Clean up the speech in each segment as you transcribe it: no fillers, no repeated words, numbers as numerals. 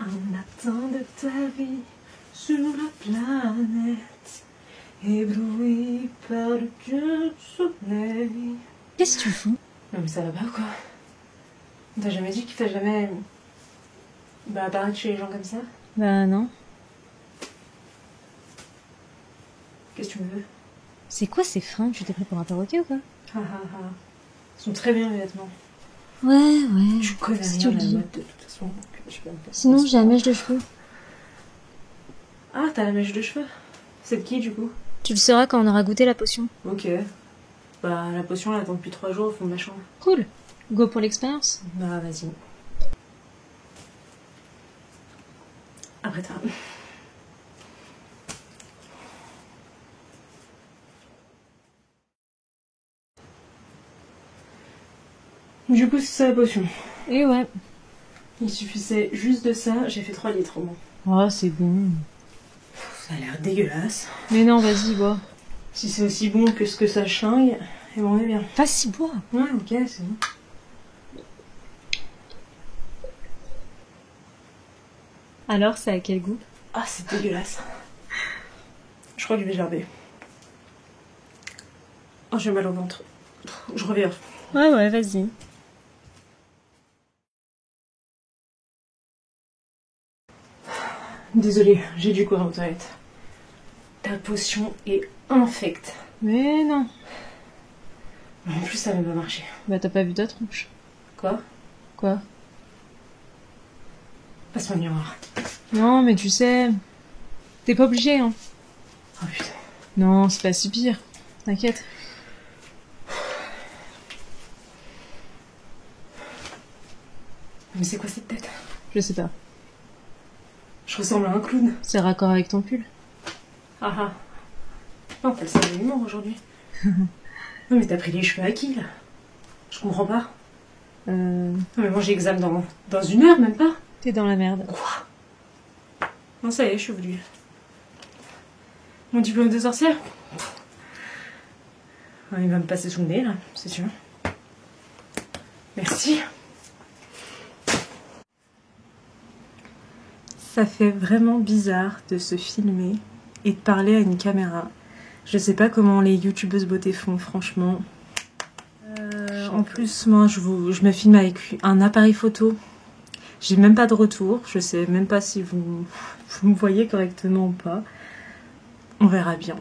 Un matin de ta vie sur la planète, ébloui par le dieu du soleil. Qu'est-ce que tu fous? Non mais ça va pas ou quoi? T'as jamais dit qu'il fallait jamais apparaître chez les gens comme ça? Bah non. Qu'est-ce que tu me veux? C'est quoi ces fringues? Tu t'es pris pour un perroquet ou quoi? Ah ah ah. Ils sont très bien les vêtements. Ouais. Je connais Si rien tu à la le dis. mode de toute façon. Donc je sais même pas. Sinon, j'ai la mèche de cheveux. Ah, t'as la mèche de cheveux? C'est de qui du coup? Tu le sauras quand on aura goûté la potion. Ok. Bah la potion elle attend depuis 3 jours au fond de ma chambre. Cool. Go pour l'expérience. Bah vas-y. Après toi. Du coup c'est ça la potion. Et ouais. Il suffisait juste de ça, j'ai fait 3 litres au moins. Oh, c'est bon. Ça a l'air dégueulasse. Mais non, vas-y, bois. Si c'est aussi bon que ce que ça chingue, et bon on est bien. Vas-y, bois. Ouais ok c'est bon. Alors, c'est à quel goût? Ah c'est dégueulasse. Je crois que je vais gerber. Oh j'ai mal au ventre. Je reviens. Ouais, vas-y. Désolée, j'ai dû courir aux toilettes. Ta potion est infecte. Mais non. En plus ça va pas marcher. Bah t'as pas vu ta tronche. Quoi? Quoi? Passe-moi le miroir. Non, mais tu sais... T'es pas obligé, hein. Oh putain. Non, c'est pas si pire. T'inquiète. Mais c'est quoi cette tête? Je sais pas. Je ressemble à un clown. C'est raccord avec ton pull. Ah ah. Non, t'as le sens de l'humour aujourd'hui. Non mais t'as pris les cheveux à qui là? Je comprends pas. Non mais moi j'ai examen dans 1 heure même pas. T'es dans la merde. Quoi? Non ça y est, je suis venue. Mon diplôme de sorcière? Il va me passer sous le nez là, c'est sûr. Merci. Ça fait vraiment bizarre de se filmer et de parler à une caméra. Je sais pas comment les youtubeuses beauté font, franchement. En plus, moi, je me filme avec un appareil photo. J'ai même pas de retour. Je sais même pas si vous me voyez correctement ou pas. On verra bien.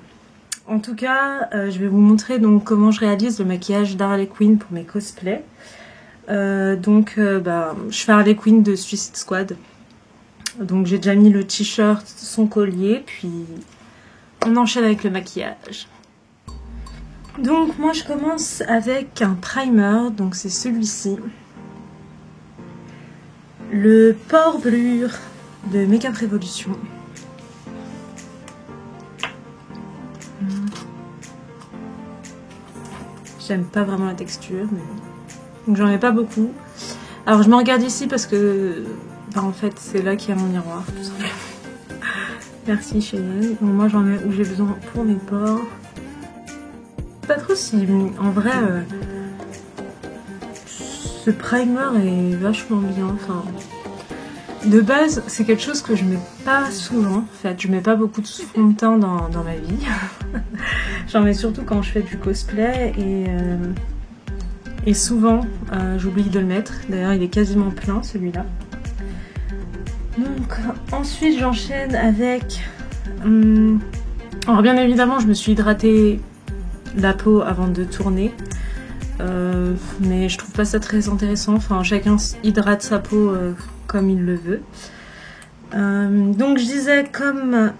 En tout cas, je vais vous montrer donc comment je réalise le maquillage d'Harley Quinn pour mes cosplays. Je fais Harley Quinn de Suicide Squad. Donc j'ai déjà mis le t-shirt, son collier, puis on enchaîne avec le maquillage. Donc moi je commence avec un primer, donc c'est celui-ci. Le Pore Blur de Makeup Revolution. J'aime pas vraiment la texture, mais... donc j'en ai pas beaucoup. Alors je me regarde ici parce que... en fait c'est là qu'il y a mon miroir, tout simplement. Merci Cheyenne. Donc moi j'en ai où j'ai besoin pour mes pores. Pas trop si en vrai ce primer est vachement bien. Enfin, de base c'est quelque chose que je mets pas souvent. En fait je mets pas beaucoup de fond de teint dans ma vie. J'en mets surtout quand je fais du cosplay et souvent j'oublie de le mettre. D'ailleurs il est quasiment plein celui-là. Donc ensuite j'enchaîne avec... alors bien évidemment je me suis hydratée la peau avant de tourner. Mais je trouve pas ça très intéressant. Enfin chacun hydrate sa peau comme il le veut. Donc je disais comme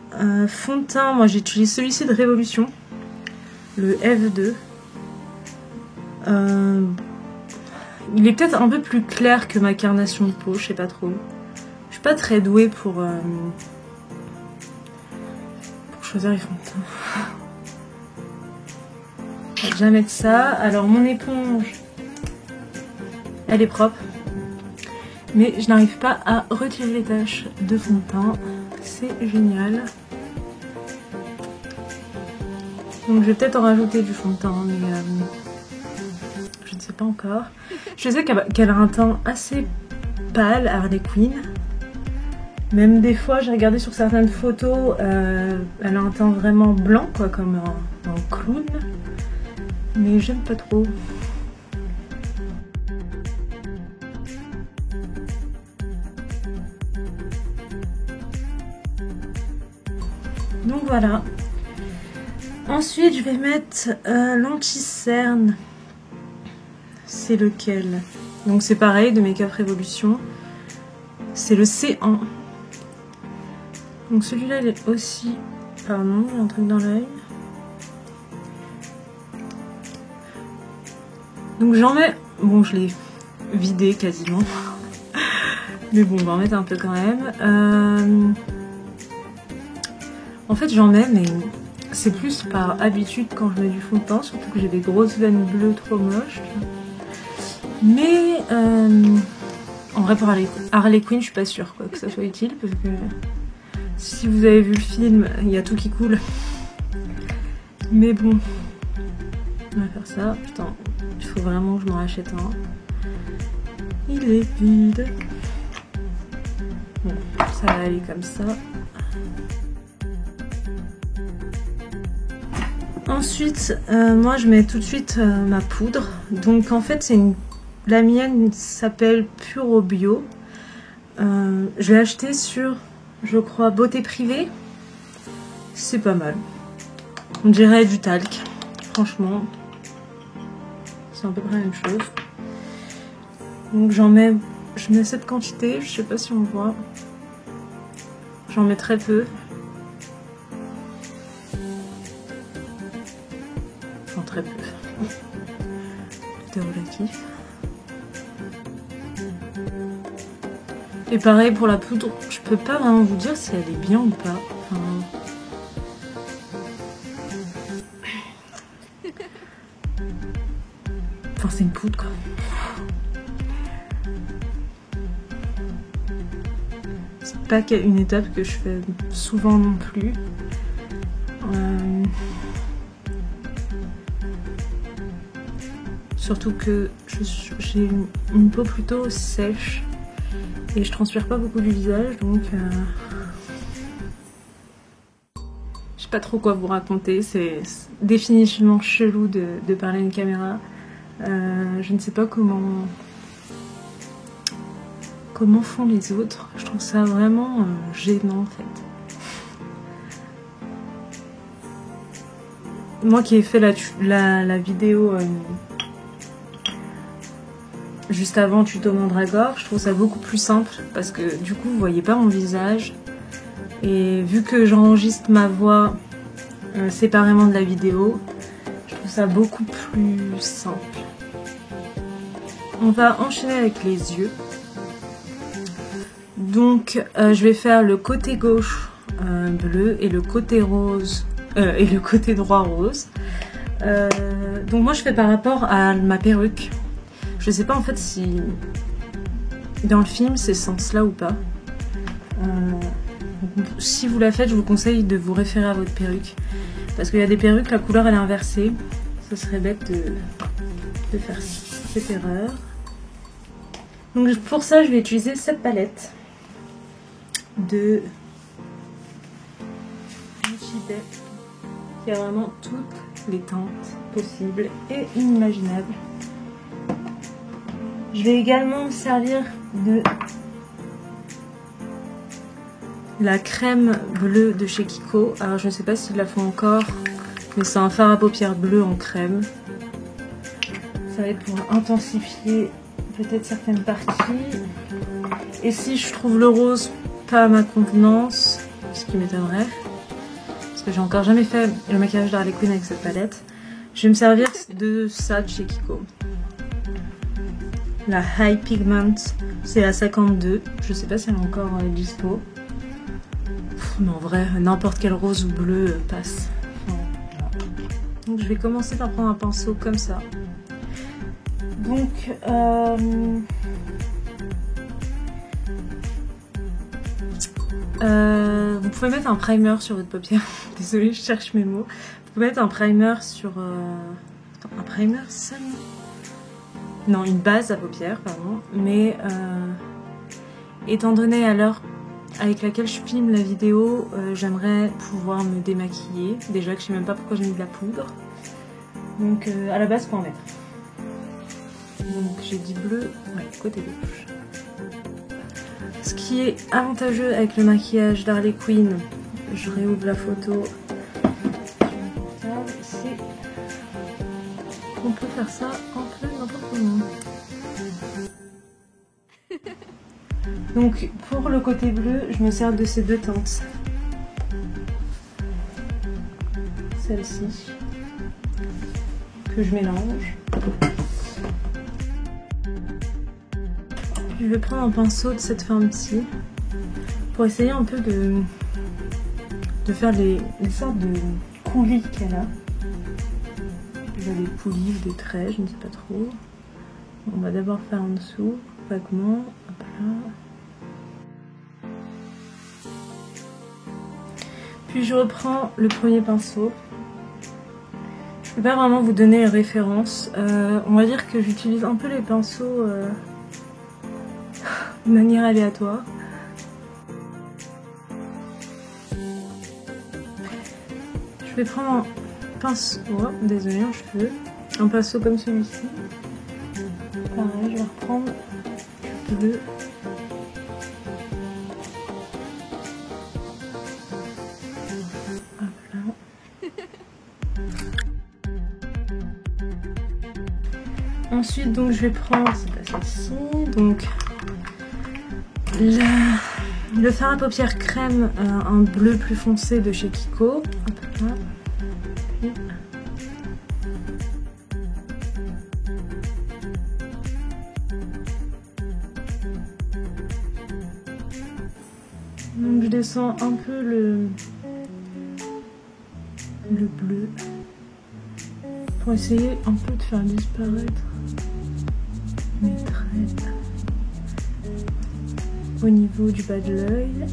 fond de teint, moi j'utilise celui-ci de Révolution. Le F2. Il est peut-être un peu plus clair que ma carnation de peau, je sais pas trop. Je suis pas très douée pour choisir les fonds de teint. Je vais déjà mettre ça. Alors mon éponge, elle est propre. Mais je n'arrive pas à retirer les taches de fond de teint. C'est génial. Donc je vais peut-être en rajouter du fond de teint, mais je ne sais pas encore. Je sais qu'elle a un teint assez pâle, Harley Quinn. Même des fois, j'ai regardé sur certaines photos, elle a un teint vraiment blanc, quoi, comme un clown. Mais j'aime pas trop. Donc voilà. Ensuite, je vais mettre l'anti-cerne. C'est lequel? Donc c'est pareil, de Make Up Revolution. C'est le C1. Donc celui-là, il est aussi... Pardon, j'ai un truc dans l'œil. Donc j'en mets... Bon, je l'ai vidé quasiment. Mais bon, on va en mettre un peu quand même. En fait, j'en mets, mais c'est plus par habitude quand je mets du fond de teint, surtout que j'ai des grosses veines bleues trop moches. Mais en vrai, pour Harley Quinn, je suis pas sûre quoi, que ça soit utile, parce que si vous avez vu le film, il y a tout qui coule. Mais bon, on va faire ça. Putain, il faut vraiment que je m'en rachète un. Il est vide. Bon, ça va aller comme ça. Ensuite, moi je mets tout de suite ma poudre. Donc en fait, la mienne s'appelle Puro Bio. Je l'ai acheté sur, je crois, Beauté Privée. C'est pas mal. On dirait du talc. Franchement, c'est à peu près la même chose. Donc je mets cette quantité. Je sais pas si on voit. J'en mets très peu. Enfin, très peu. Tout est relatif. Et pareil pour la poudre, je peux pas vraiment vous dire si elle est bien ou pas. Enfin c'est une poudre quoi. C'est pas une étape que je fais souvent non plus. Surtout que j'ai une peau plutôt sèche. Et je transpire pas beaucoup du visage, donc je sais pas trop quoi vous raconter. C'est définitivement chelou de parler à une caméra. Je ne sais pas comment font les autres. Je trouve ça vraiment gênant en fait. Moi qui ai fait la vidéo juste avant tuto Mandragore, je trouve ça beaucoup plus simple parce que du coup vous voyez pas mon visage et vu que j'enregistre ma voix séparément de la vidéo, je trouve ça beaucoup plus simple. On va enchaîner avec les yeux. Donc je vais faire le côté gauche bleu et le côté rose et le côté droit rose. Donc moi je fais par rapport à ma perruque. Je sais pas en fait si dans le film c'est ce sens-là ou pas. Si vous la faites, je vous conseille de vous référer à votre perruque. Parce qu'il y a des perruques, la couleur elle est inversée. Ce serait bête de faire cette erreur. Donc pour ça, je vais utiliser cette palette de Gibet qui a vraiment toutes les teintes possibles et inimaginables. Je vais également me servir de la crème bleue de chez Kiko. Alors je ne sais pas s'ils la font encore, mais c'est un fard à paupières bleu en crème. Ça va être pour intensifier peut-être certaines parties. Et si je trouve le rose pas à ma convenance, ce qui m'étonnerait, parce que j'ai encore jamais fait le maquillage d'Harley Quinn avec cette palette, je vais me servir de ça de chez Kiko. La High Pigment, c'est la 52. Je sais pas si elle est encore dispo. Mais en vrai, n'importe quel rose ou bleu passe. Donc je vais commencer par prendre un pinceau comme ça. Donc vous pouvez mettre un primer sur votre paupière. Désolée, je cherche mes mots. Vous pouvez mettre un primer sur... Attends, un primer seulement? Non, une base à paupières, pardon. Mais étant donné à l'heure avec laquelle je filme la vidéo, j'aimerais pouvoir me démaquiller. Déjà que je sais même pas pourquoi j'ai mis de la poudre. Donc à la base, faut en mettre. Donc j'ai dit bleu, ouais, côté gauche. Ce qui est avantageux avec le maquillage d'Harley Quinn, je réouvre la photo, c'est qu'on peut faire ça un peu n'importe comment. Donc pour le côté bleu, je me sers de ces deux teintes. Celle-ci, que je mélange. Je vais prendre un pinceau de cette forme-ci pour essayer un peu de faire des sortes de coulis qu'elle a. Des poulies, des traits, je ne sais pas trop. On va d'abord faire en dessous, vaguement. Hop là. Puis je reprends le premier pinceau. Je ne peux pas vraiment vous donner les références. On va dire que j'utilise un peu les pinceaux de manière aléatoire. Je vais prendre un pinceau, oh, désolé, un cheveu, un pinceau comme celui-ci. Pareil, je vais reprendre le bleu. Hop là. Ensuite, donc je vais prendre, c'est pas celle-ci, donc le fard à paupières crème, un bleu plus foncé de chez Kiko. Hop là. Puis, donc je descends un peu le bleu pour essayer un peu de faire disparaître mes traits au niveau du bas de l'œil.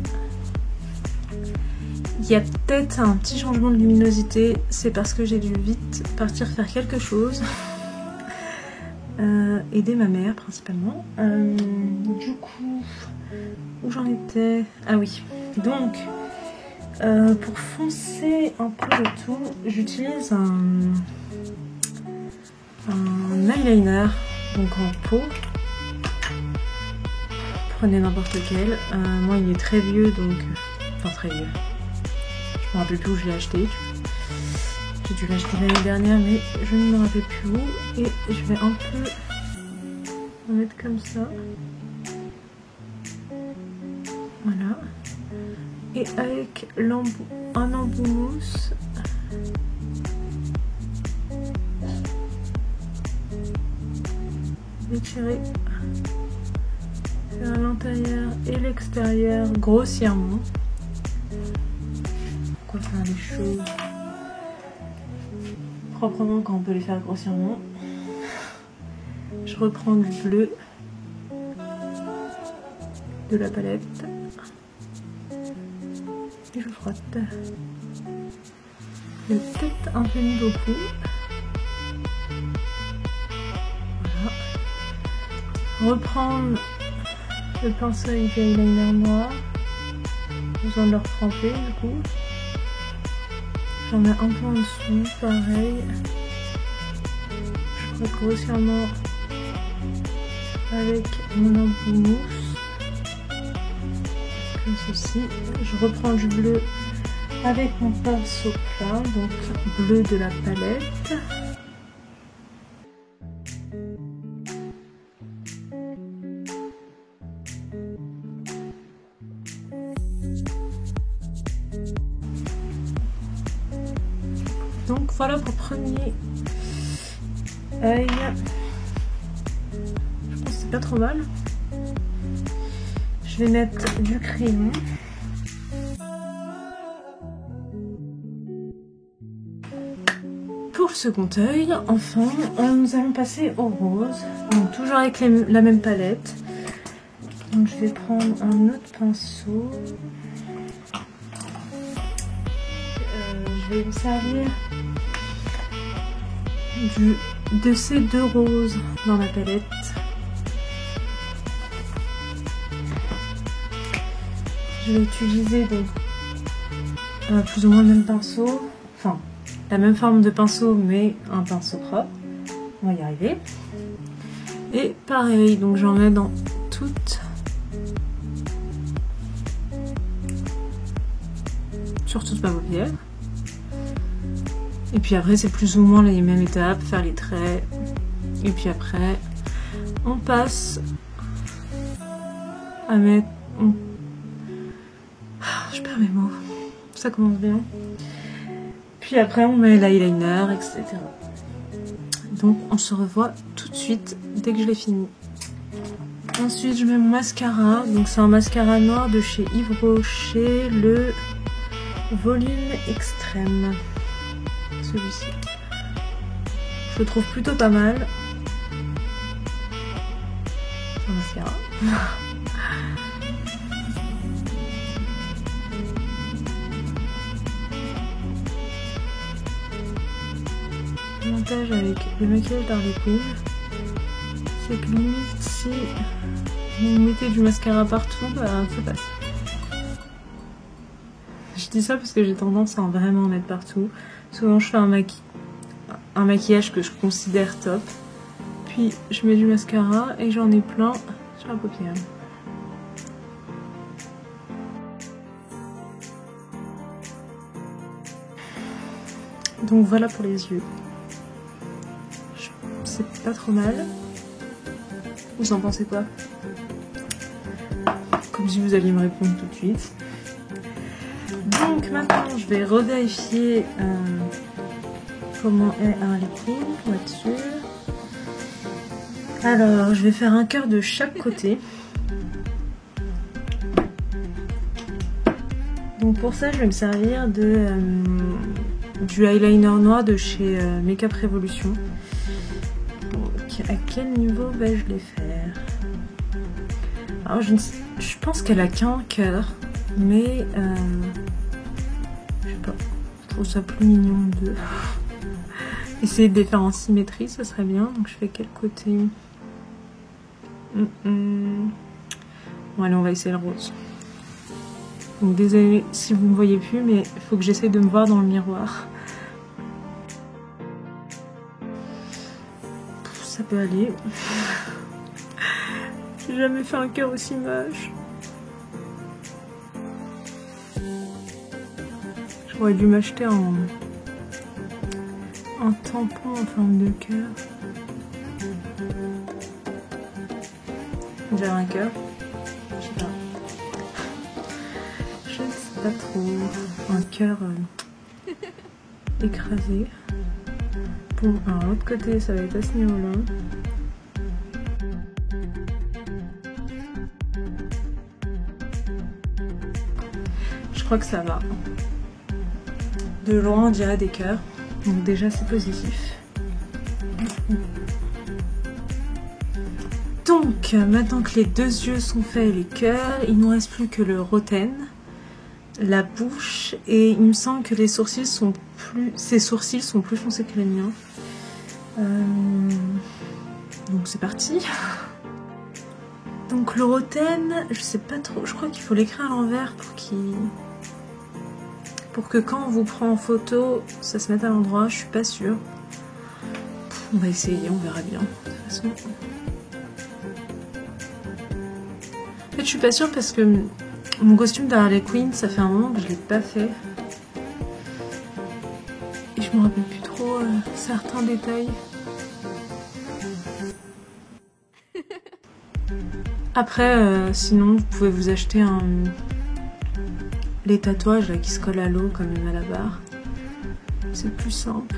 Il y a peut-être un petit changement de luminosité, c'est parce que j'ai dû vite partir faire quelque chose. Aider ma mère principalement. Du coup, où j'en étais? Ah oui, donc pour foncer un peu le tout, j'utilise un eyeliner, donc en peau. Prenez n'importe lequel. Moi il est très vieux, donc enfin très vieux. Je me rappelle plus où je l'ai acheté. J'ai dû l'acheter l'année dernière, mais je ne me rappelle plus où. Et je vais un peu en mettre comme ça. Voilà. Et avec un embout mousse, étirer vers l'intérieur et l'extérieur grossièrement. Pourquoi faire les choses proprement quand on peut les faire grossièrement? Je reprends du bleu de la palette et je frotte. J'ai peut-être un peu mis beaucoup. Voilà. Reprendre le pinceau avec l'eyeliner noir. Besoin de le retremper du coup. J'en mets un peu en dessous, pareil. Je frotte grossièrement avec mon embout mousse. Comme ceci. Je reprends du bleu avec mon pinceau plat, donc bleu de la palette. Donc voilà pour premier œil. Je pense que c'est pas trop mal. Je vais mettre du crayon. Pour le second œil, enfin, nous allons passer au rose. Donc toujours avec la même palette. Donc je vais prendre un autre pinceau. Je vais me servir de ces deux roses dans la palette. Je vais utiliser donc plus ou moins le même pinceau, enfin la même forme de pinceau mais un pinceau propre. On va y arriver. Et pareil, donc j'en mets dans toutes. Sur toute ma paupière. Et puis après c'est plus ou moins les mêmes étapes, faire les traits. Et puis après on passe à mettre... Je perds mes mots. Ça commence bien. Puis après on met l'eyeliner, etc. Donc on se revoit tout de suite dès que je l'ai fini. Ensuite je mets mon mascara. Donc c'est un mascara noir de chez Yves Rocher, le volume extrême. Celui-ci. Je le trouve plutôt pas mal. Un mascara. L'avantage avec le maquillage d'Harley Quinn, c'est que limite si vous mettez du mascara partout, bah ça passe. Je dis ça parce que j'ai tendance à en vraiment mettre partout. Souvent je fais un maquillage que je considère top, puis je mets du mascara et j'en ai plein sur la paupière. Donc voilà pour les yeux. C'est pas trop mal. Vous en pensez quoi? Comme si vous alliez me répondre tout de suite. Donc maintenant je vais revérifier comment est Harley Quinn pour être sûre. Alors je vais faire un cœur de chaque côté. Donc pour ça je vais me servir de du eyeliner noir de chez Makeup Revolution. Donc à quel niveau vais-je les faire? Alors je pense qu'elle a qu'un cœur, mais je sais pas, je trouve ça plus mignon de essayer de les faire en symétrie, ça serait bien. Donc je fais quel côté? Bon allez, on va essayer le rose. Donc désolé si vous ne me voyez plus, mais il faut que j'essaye de me voir dans le miroir. Ça peut aller. J'ai jamais fait un cœur aussi moche. J'aurais dû m'acheter un tampon en forme de cœur. J'ai un cœur. Je sais pas. Je ne sais pas trop. Un cœur écrasé. Bon, alors l'autre côté, ça va être à ce niveau-là. Je crois que ça va. De loin, on dirait des cœurs. Donc déjà, c'est positif. Donc, maintenant que les deux yeux sont faits et les cœurs, il ne nous reste plus que le roten, la bouche, et il me semble que les sourcils sont plus... Ses sourcils sont plus foncés que les miens. Donc c'est parti. Donc le roten, je sais pas trop, je crois qu'il faut l'écrire à l'envers pour que quand on vous prend en photo, ça se mette à l'endroit, je suis pas sûre. On va essayer, on verra bien. De toute façon. En fait, je suis pas sûre parce que mon costume d'Harley Quinn, ça fait un moment que je l'ai pas fait. Et je me rappelle plus trop certains détails. Après, sinon, vous pouvez vous acheter les tatouages là, qui se collent à l'eau comme les Malabar. C'est plus simple.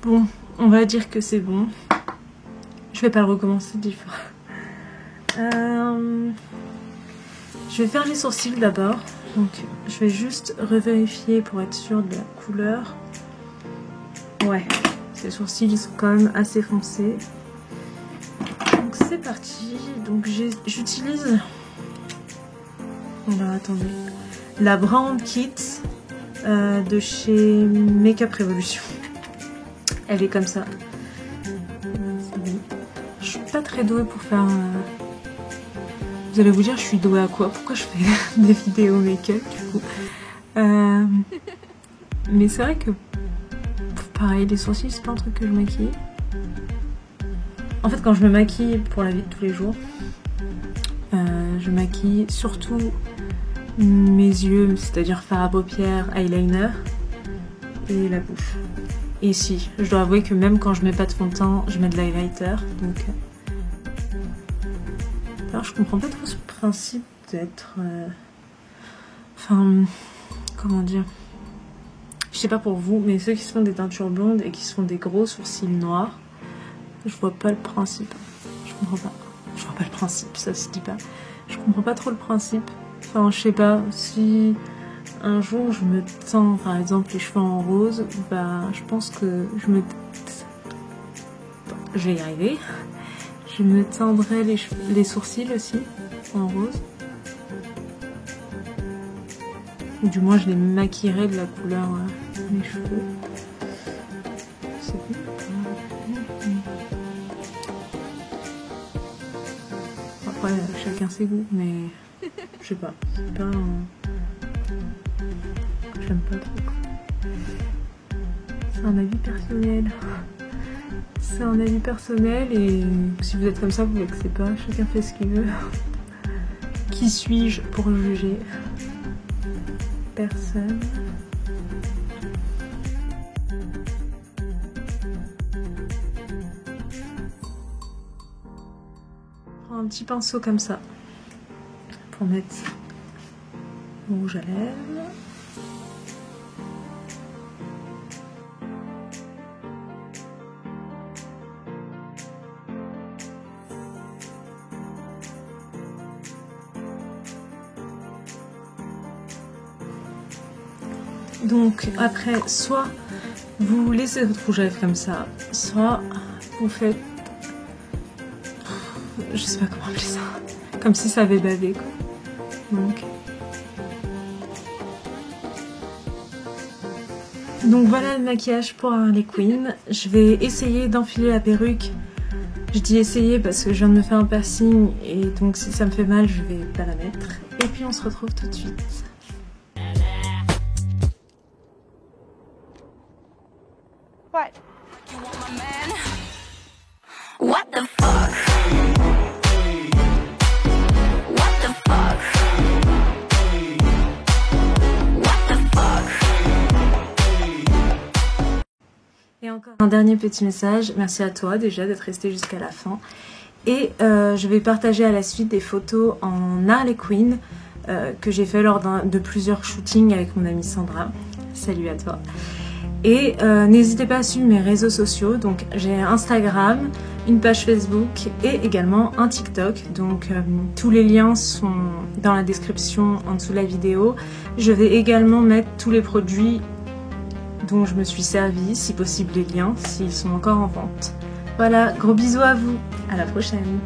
Bon, on va dire que c'est bon. Je vais pas le recommencer 10 fois. Je vais faire les sourcils d'abord. Donc je vais juste revérifier pour être sûre de la couleur. Ouais, ces sourcils ils sont quand même assez foncés. Donc c'est parti. Donc j'utilise... Alors attendez. La Brown Kit de chez Makeup Revolution. Elle est comme ça. Je suis pas très douée pour faire... Vous allez vous dire, je suis douée à quoi? Pourquoi je fais des vidéos make-up du coup? Mais c'est vrai que... Pareil, les sourcils, c'est pas un truc que je maquille. En fait, quand je me maquille pour la vie de tous les jours, je maquille surtout mes yeux, c'est-à-dire fard à paupières, eyeliner et la bouche. Et si, je dois avouer que même quand je mets pas de fond de teint, je mets de l'highlighter. Donc, alors je comprends pas trop ce principe d'être, enfin, comment dire. Je sais pas pour vous, mais ceux qui se font des teintures blondes et qui se font des gros sourcils noirs, je vois pas le principe. Je comprends pas. Je vois pas le principe, ça se dit pas. Je comprends pas trop le principe. Enfin, je sais pas, si un jour je me teins par exemple les cheveux en rose, bah je pense que je vais y arriver. Je me teindrai les sourcils aussi en rose. Ou du moins je les maquillerai de la couleur de mes cheveux. C'est bon. Après chacun ses goûts, mais je sais pas. C'est pas j'aime pas trop quoi. C'est un avis personnel. C'est un avis personnel et si vous êtes comme ça, vous vexez pas. Chacun fait ce qu'il veut. Qui suis-je pour juger? Personne. Je prends un petit pinceau comme ça pour mettre le rouge à lèvres. Donc après, soit vous laissez votre rouge à lèvres comme ça, soit vous faites, je sais pas comment appeler ça, comme si ça avait bavé quoi. Donc voilà le maquillage pour Harley Quinn. Je vais essayer d'enfiler la perruque. Je dis essayer parce que je viens de me faire un piercing et donc si ça me fait mal, je vais pas la mettre. Et puis on se retrouve tout de suite. What? What the fuck? What the fuck? What the fuck? Et encore un dernier petit message. Merci à toi déjà d'être resté jusqu'à la fin. Et je vais partager à la suite des photos en Harley Quinn que j'ai fait lors de plusieurs shootings avec mon amie Sandra. Salut à toi. Et n'hésitez pas à suivre mes réseaux sociaux, donc j'ai Instagram, une page Facebook et également un TikTok, donc tous les liens sont dans la description en dessous de la vidéo. Je vais également mettre tous les produits dont je me suis servie, si possible les liens, s'ils sont encore en vente. Voilà, gros bisous à vous, à la prochaine.